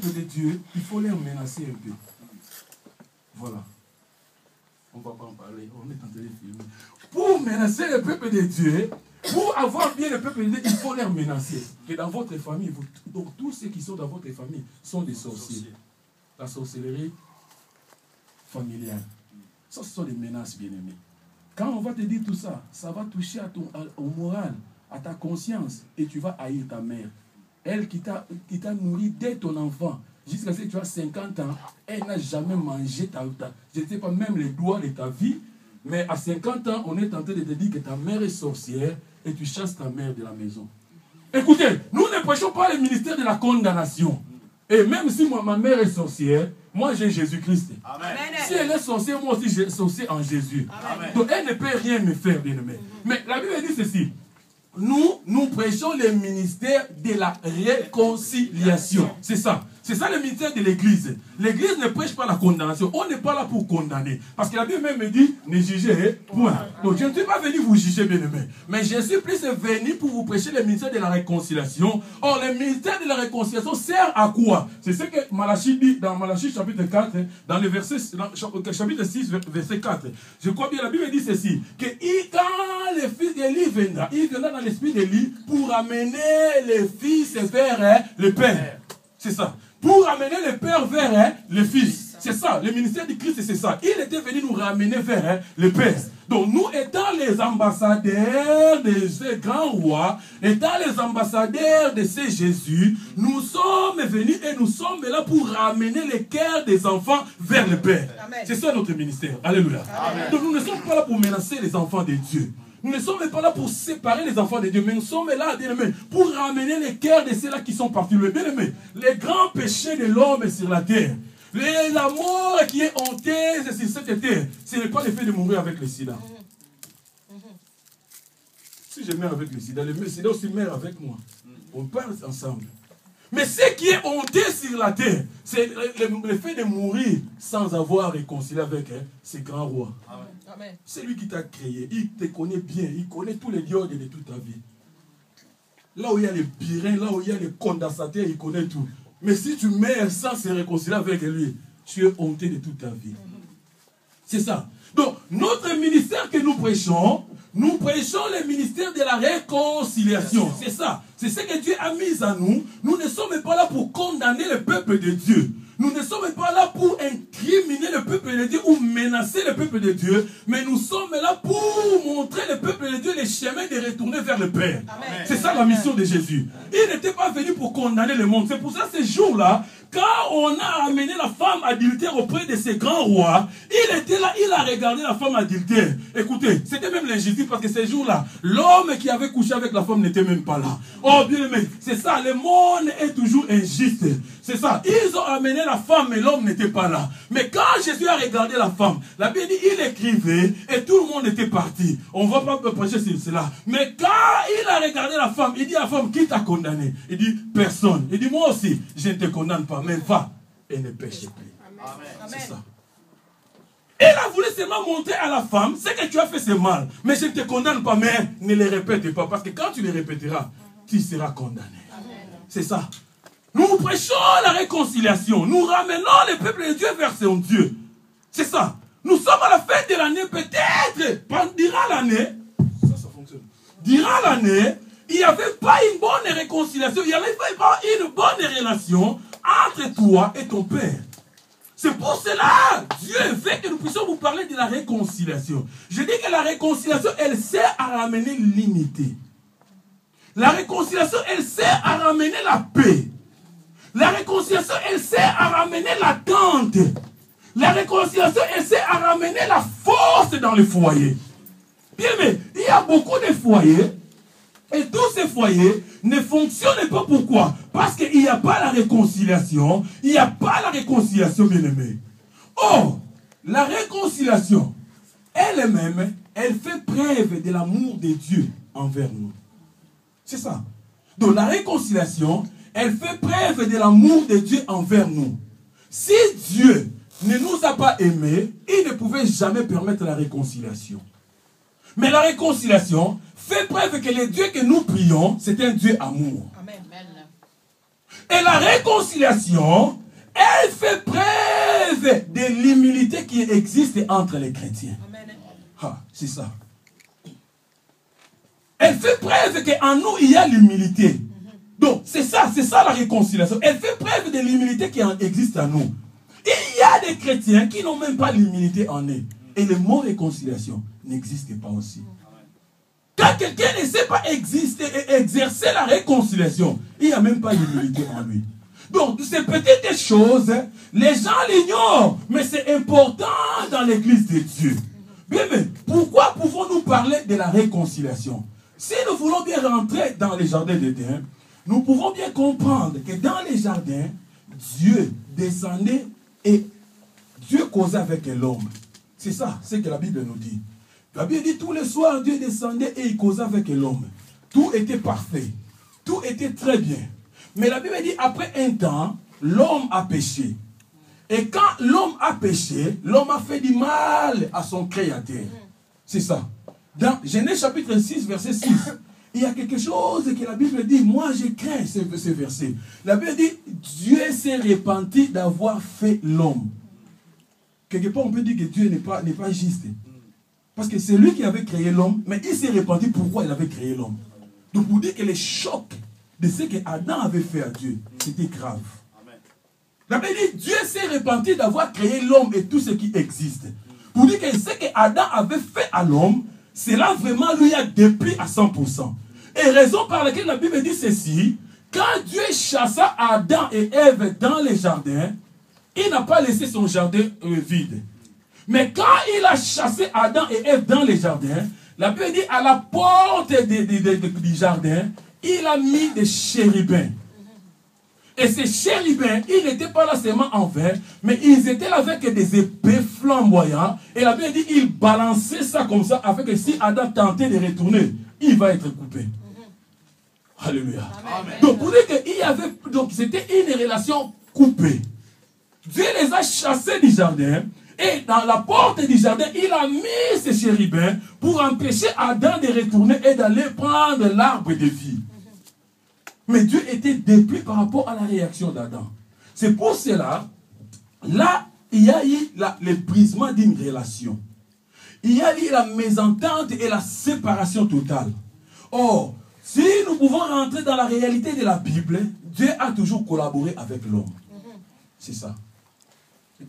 peuple de Dieu, il faut les menacer un peu. Voilà. On ne va pas en parler, on est en train de filmer. Pour menacer le peuple de Dieu, pour avoir bien le peuple de Dieu, il faut les menacer. Et dans votre famille, donc tous ceux qui sont dans votre famille sont des sorciers. La sorcellerie familiale. Ça, ce sont des menaces, bien-aimés. Quand on va te dire tout ça, ça va toucher au moral, à ta conscience, et tu vas haïr ta mère. Elle qui t'a nourri dès ton enfant, jusqu'à ce que tu as 50 ans, elle n'a jamais mangé je ne sais pas, même les doigts de ta vie, mais à 50 ans, on est tenté de te dire que ta mère est sorcière et tu chasses ta mère de la maison. Écoutez, nous ne prêchons pas le ministère de la condamnation. Et même si ma mère est sorcière, moi j'ai Jésus-Christ. Si elle est sorcière, moi aussi j'ai sorcier en Jésus. Amen. Donc elle ne peut rien me faire, bien-aimé. Mais la Bible dit ceci. Nous prêchons le ministère de la réconciliation. C'est ça. C'est ça le ministère de l'Église. L'Église ne prêche pas la condamnation. On n'est pas là pour condamner. Parce que la Bible même me dit, ne jugez point. Donc je ne suis pas venu vous juger, bien-aimé. Mais je suis plus venu pour vous prêcher le ministère de la réconciliation. Or, le ministère de la réconciliation sert à quoi? C'est ce que Malachie dit dans Malachie chapitre 4, dans le verset, chapitre 6, verset 4. Je crois bien, la Bible dit ceci, que quand le fils d'Élie viendra, il viendra dans l'esprit d'Élie pour amener les fils vers le Père. C'est ça. Pour amener le Père vers le Fils. C'est ça. Le ministère du Christ, c'est ça. Il était venu nous ramener vers le Père. Donc nous, étant les ambassadeurs de ce grand roi, étant les ambassadeurs de ce Jésus, nous sommes venus et nous sommes là pour ramener les cœurs des enfants vers le Père. C'est ça notre ministère. Alléluia. Amen. Donc nous ne sommes pas là pour menacer les enfants de Dieu. Nous ne sommes pas là pour séparer les enfants de Dieu, mais nous sommes là, bien aimés, pour ramener les cœurs de ceux-là qui sont partis. Bien aimés, les grands péchés de l'homme sur la terre, la mort qui est hontée sur cette terre, ce n'est pas le fait de mourir avec le sida. Si je meurs avec le sida aussi meurt avec moi. On parle ensemble. Mais ce qui est honteux sur la terre, c'est le fait de mourir sans avoir réconcilié avec ces grands rois. C'est lui qui t'a créé, il te connaît bien, il connaît tous les dieux de toute ta vie. Là où il y a les birins, là où il y a les condensateurs, il connaît tout. Mais si tu meurs sans se réconcilier avec lui, tu es honteux de toute ta vie. C'est ça. Donc, notre ministère que nous prêchons le ministère de la réconciliation. C'est ça. C'est ce que Dieu a mis à nous. Nous ne sommes pas là pour condamner le peuple de Dieu. Nous ne sommes pas là pour incriminer le peuple de Dieu ou menacer le peuple de Dieu, mais nous sommes là pour montrer le peuple de Dieu les chemins de retourner vers le Père. C'est ça la mission de Jésus. Il n'était pas venu pour condamner le monde. C'est pour ça ces jours-là, quand on a amené la femme adultère auprès de ces grands rois, il était là, il a regardé la femme adultère. Écoutez, c'était même l'injustice parce que ces jours-là, l'homme qui avait couché avec la femme n'était même pas là. Oh bien aimé, c'est ça, le monde est toujours injuste. C'est ça, ils ont amené la femme et l'homme n'était pas là. Mais quand Jésus a regardé la femme, la Bible dit, il écrivait et tout le monde était parti. On ne va pas prêcher sur cela. Mais quand il a regardé la femme, il dit à la femme, qui t'a condamné? Il dit, personne. Il dit, moi aussi, je ne te condamne pas. Mais va et ne pêche plus. C'est ça. Il a voulu seulement montrer à la femme, ce que tu as fait c'est mal. Mais je ne te condamne pas, mais ne le répète pas. Parce que quand tu le répéteras, tu seras condamné. C'est ça. Nous prêchons la réconciliation. Nous ramenons le peuple de Dieu vers son Dieu. C'est ça. Nous sommes à la fin de l'année, peut-être, durant l'année, ça fonctionne. Durant l'année, il n'y avait pas une bonne réconciliation, il n'y avait pas une bonne relation entre toi et ton Père. C'est pour cela, Dieu veut que nous puissions vous parler de la réconciliation. Je dis que la réconciliation, elle sert à ramener l'unité. La réconciliation, elle sert à ramener la paix. La réconciliation, elle sert à ramener l'attente. La réconciliation, elle sert à ramener la force dans le foyer. Bien, mais il y a beaucoup de foyers. Et tous ces foyers ne fonctionnent pas. Pourquoi? Parce qu'il n'y a pas la réconciliation. Il n'y a pas la réconciliation, bien-aimé. Or, la réconciliation, elle-même, elle fait preuve de l'amour de Dieu envers nous. C'est ça. Donc la réconciliation, elle fait preuve de l'amour de Dieu envers nous. Si Dieu ne nous a pas aimés, il ne pouvait jamais permettre la réconciliation. Mais la réconciliation fait preuve que le Dieu que nous prions, c'est un Dieu amour. Amen. Et la réconciliation, elle fait preuve de l'humilité qui existe entre les chrétiens. Ah, c'est ça. Elle fait preuve qu'en nous, il y a l'humilité. Donc, c'est ça la réconciliation. Elle fait preuve de l'humilité qui existe en nous. Il y a des chrétiens qui n'ont même pas l'humilité en eux. Et le mot réconciliation n'existe pas aussi. Quand quelqu'un ne sait pas exister et exercer la réconciliation, il n'y a même pas l'humilité en lui. Donc, ces petites choses, les gens l'ignorent, mais c'est important dans l'église de Dieu. Bien, mais pourquoi pouvons-nous parler de la réconciliation? Si nous voulons bien rentrer dans les jardins d'Éden, nous pouvons bien comprendre que dans les jardins, Dieu descendait et Dieu causait avec l'homme. C'est ça, c'est ce que la Bible nous dit. La Bible dit tous les soirs, Dieu descendait et il causait avec l'homme. Tout était parfait. Tout était très bien. Mais la Bible dit, après un temps, l'homme a péché. Et quand l'homme a péché, l'homme a fait du mal à son créateur. C'est ça. Dans Genèse chapitre 6, verset 6, il y a quelque chose que la Bible dit. Moi, je crains ce verset. La Bible dit, Dieu s'est repenti d'avoir fait l'homme. Quelque part, on peut dire que Dieu n'est pas juste. Parce que c'est lui qui avait créé l'homme, mais il s'est repenti pourquoi il avait créé l'homme. Donc, pour dire que le choc de ce que Adam avait fait à Dieu, c'était grave. La Bible dit, Dieu s'est repenti d'avoir créé l'homme et tout ce qui existe. Pour dire que ce que Adam avait fait à l'homme, cela vraiment lui a déplu à 100%. Et raison par laquelle la Bible dit ceci, quand Dieu chassa Adam et Ève dans les jardins, il n'a pas laissé son jardin vide. Mais quand il a chassé Adam et Ève dans les jardins, la Bible dit à la porte du jardin, il a mis des chérubins. Et ces chérubins, ils n'étaient pas là seulement en verre, mais ils étaient là avec des épées flamboyantes. Et la Bible dit, ils balançaient ça comme ça, afin que si Adam tentait de retourner, il va être coupé. Alléluia. Amen. Donc, pour dire qu'il y avait, donc c'était une relation coupée. Dieu les a chassés du jardin. Et dans la porte du jardin, il a mis ces chérubins pour empêcher Adam de retourner et d'aller prendre l'arbre de vie. Mais Dieu était déplu par rapport à la réaction d'Adam. C'est pour cela, là, il y a eu le brisement d'une relation. Il y a eu la mésentente et la séparation totale. Or, si nous pouvons rentrer dans la réalité de la Bible, Dieu a toujours collaboré avec l'homme. C'est ça.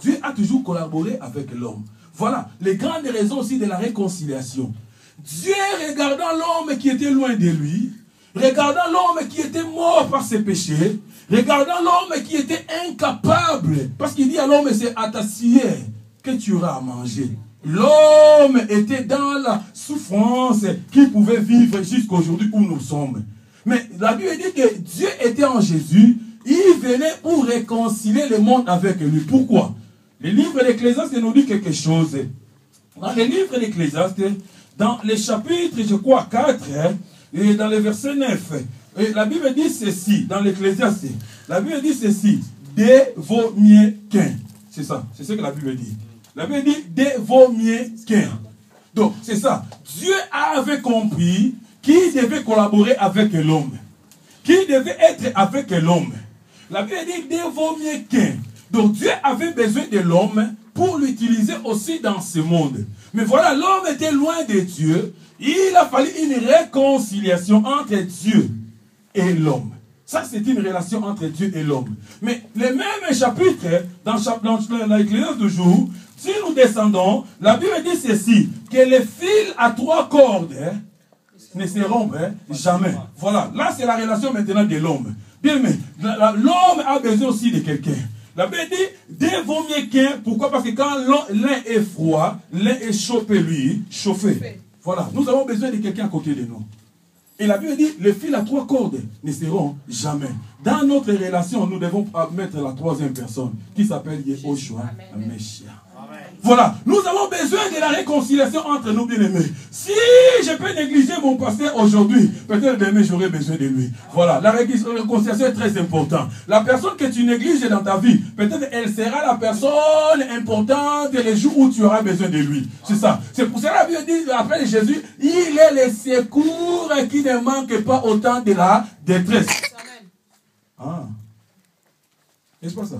Dieu a toujours collaboré avec l'homme. Voilà les grandes raisons aussi de la réconciliation. Dieu, regardant l'homme qui était loin de lui, regardant l'homme qui était mort par ses péchés, regardant l'homme qui était incapable, parce qu'il dit à l'homme, c'est à ta sière que tu auras à manger. L'homme était dans la souffrance qu'il pouvait vivre jusqu'à aujourd'hui où nous sommes. Mais la Bible dit que Dieu était en Jésus, il venait pour réconcilier le monde avec lui. Pourquoi? Le livre d'Ecclésiaste nous dit quelque chose. Dans le livre d'Ecclésiaste, dans le chapitre, je crois, 4, et dans le verset 9, la Bible dit ceci, dans l'Ecclésiaste, la Bible dit ceci, de vaut mieux qu'un. C'est ça, c'est ce que la Bible dit. La Bible dit, de vaut mieux qu'un. Donc, c'est ça. Dieu avait compris qui devait collaborer avec l'homme. Qui devait être avec l'homme. La Bible dit, de vaut mieux qu'un. Donc, Dieu avait besoin de l'homme pour l'utiliser aussi dans ce monde. Mais voilà, l'homme était loin de Dieu. Il a fallu une réconciliation entre Dieu et l'homme. Ça, c'est une relation entre Dieu et l'homme. Mais le même chapitre, dans l'Ecclésiaste du jour, si nous descendons, la Bible dit ceci, que les fils à 3 cordes ne se rompent jamais. Voilà, là c'est la relation maintenant de l'homme. Bien, mais l'homme a besoin aussi de quelqu'un. La Bible dit, deux vaut mieux qu'un. Pourquoi? Parce que quand l'un est froid, l'un est chauffé. Voilà, nous avons besoin de quelqu'un à côté de nous. Et la Bible dit, les fils à 3 cordes ne seront jamais. Dans notre relation, nous devons mettre la 3e personne qui s'appelle Yehoshua Messia. Voilà, nous avons besoin de la réconciliation entre nous bien-aimés. Si je peux négliger mon pasteur aujourd'hui, peut-être demain j'aurai besoin de lui. Voilà, la réconciliation est très importante. La personne que tu négliges dans ta vie, peut-être elle sera la personne importante les jours où tu auras besoin de lui. C'est ça. C'est pour cela que la Bible dit, après Jésus, il est le secours qui ne manque pas au temps de la détresse. Ah. N'est-ce pas ça?